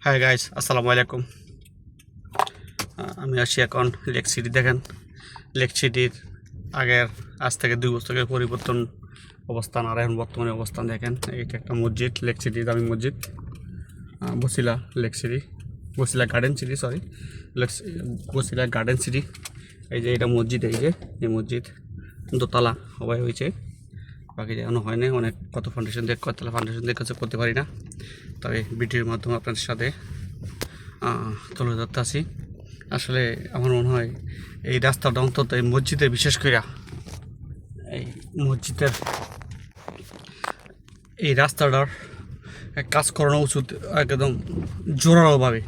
Hi guys, আসসালামু আলাইকুম। আমি আসি এখন লেক সিটি। দেখেন, লেক সিটির আগের আজ থেকে 2 বছরের পরিবর্তন অবস্থান আর এখন বর্তমানে অবস্থান দেখেন। এইটা একটা মসজিদ, লেক সিটি দামি মসজিদ, Basila lake city, Basila garden city, sorry Basila garden city. এই যে এটা মসজিদ, এই মসজিদ দোতলা হওয়াই হয়েছে, বাকি এখনো হয় না। অনেক কত ফাউন্ডেশন দিয়ে কতলা ফাউন্ডেশন দিয়ে কাছে করতে পারি না, তবে ভিডিওর মাধ্যমে আপনাদের সাথে তুলে ধরতে আসি। আসলে আমার মনে হয় এই রাস্তাটা অন্তত এই মসজিদে, বিশেষ করে এই মসজিদের এই রাস্তাটার কাজ করানো উচিত একদম জোরালোভাবে।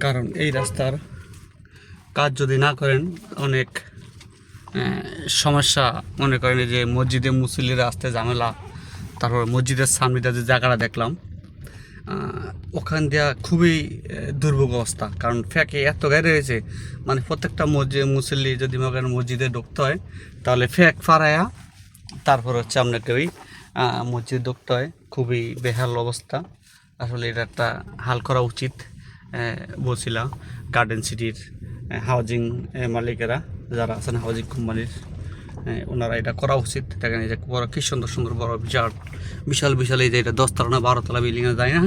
কারণ এই রাস্তার কাজ যদি না করেন অনেক সমস্যা। মনে করেন যে মসজিদে মুসল্লিরা আসতে ঝামেলা, তারপর মসজিদের সামনে যে জায়গাটা দেখলাম ওখান দিয়া খুবই দুর্ভোগ অবস্থা। কারণ ফ্যাকে এত গাড়ি রয়েছে, মানে প্রত্যেকটা মুসল্লি যদি মনে মসজিদে ঢুকতে হয় তাহলে ফ্যাক ফারায়া তারপর হচ্ছে আপনাকে ওই মসজিদে ঢুকতে হয়। খুবই বেহাল অবস্থা। আসলে এটা একটা হাল করা উচিত। বলছিলাম গার্ডেন সিটির হাউজিং মালিকেরা যারা আছেন, হাউজিং কোম্পানির ওনারা এটা করা উচিত। দেখেন এই যে বড় কি সুন্দর সুন্দর বড় বিশাল বিশাল এই যে এটা 10 তলা না 12 তলা বিল্ডিংয়ে যায় না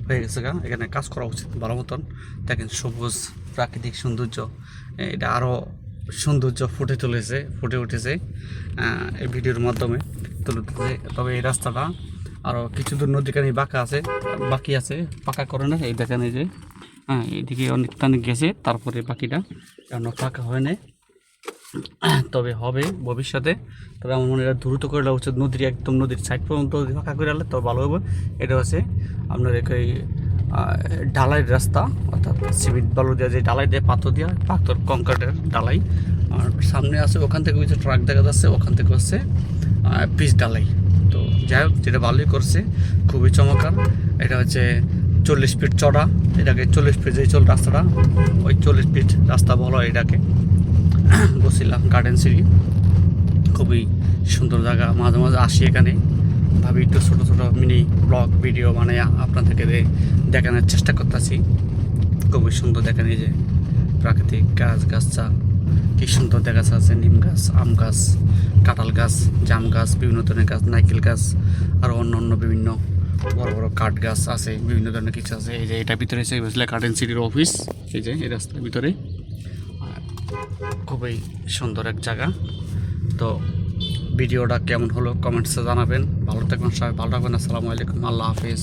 হয়ে গেছে গা। এখানে কাজ করা উচিত ভালো মতন। দেখেন সবুজ প্রাকৃতিক সৌন্দর্য, এটা আরও সৌন্দর্য ফুটে উঠেছে এই ভিডিওর মাধ্যমে তুলে ধরেছে। তবে এই রাস্তাটা আরও কিছু দূর নদীখানি বাকি আছে, পাকা করে না। এই দেখেন এই যে এইদিকে অনেকখানি গেছে, তারপরে বাকিটা এখনো পাকা হয় না, তবে হবে ভবিষ্যতে। তবে আমার মনে হয় দ্রুত করে দেওয়া উচিত। নদীর সাইড পর্যন্ত ফাঁকা করে আনলে তবে ভালো হবে। এটা হচ্ছে আপনার এই ঢালাই রাস্তা, অর্থাৎ সিমেন্ট বালু দেওয়া, যে ঢালাই দেয় পাথর কংক্রিটের ঢালাই। আর সামনে আছে ওখান থেকে হচ্ছে ট্রাক দেখা যাচ্ছে, ওখান থেকে হচ্ছে পিচ ঢালাই। তো যাই হোক, যেটা ভালোই করছে, খুবই চমৎকার। এটা হচ্ছে 40 ফিট চড়া, এটাকে 40 ফিট যে রাস্তাটা, ওই 40 ফিট রাস্তা বলা হয় এটাকে। বলছিলাম গার্ডেন সিটি খুবই সুন্দর জায়গা। মাঝে মাঝে আসি এখানে, ভাবি একটু ছোটো ছোটো মিনি ব্লগ ভিডিও মানে আপনাদেরকে দেখানোর চেষ্টা করতেছি। খুবই সুন্দর দেখেন, এই যে প্রাকৃতিক গাছগাছটা কি সুন্দর দেখা যাচ্ছে। নিম গাছ, আম গাছ, কাঁঠাল গাছ, জাম গাছ, বিভিন্ন ধরনের গাছ, নারকেল গাছ, আর অন্য বিভিন্ন বড় বড় কাঠ গাছ আছে, বিভিন্ন ধরনের কিছু আছে। এই যে এটা ভিতরে এসে বসলে গার্ডেন সিটির অফিস, এই যে এই রাস্তার ভিতরে। খুবই সুন্দর এক জায়গা। তো ভিডিওটা কেমন হলো কমেন্টসে জানাবেন। ভালো থাকবেন সবাই, ভালো থাকবেন। আসসালামু আলাইকুম, আল্লাহ হাফিজ।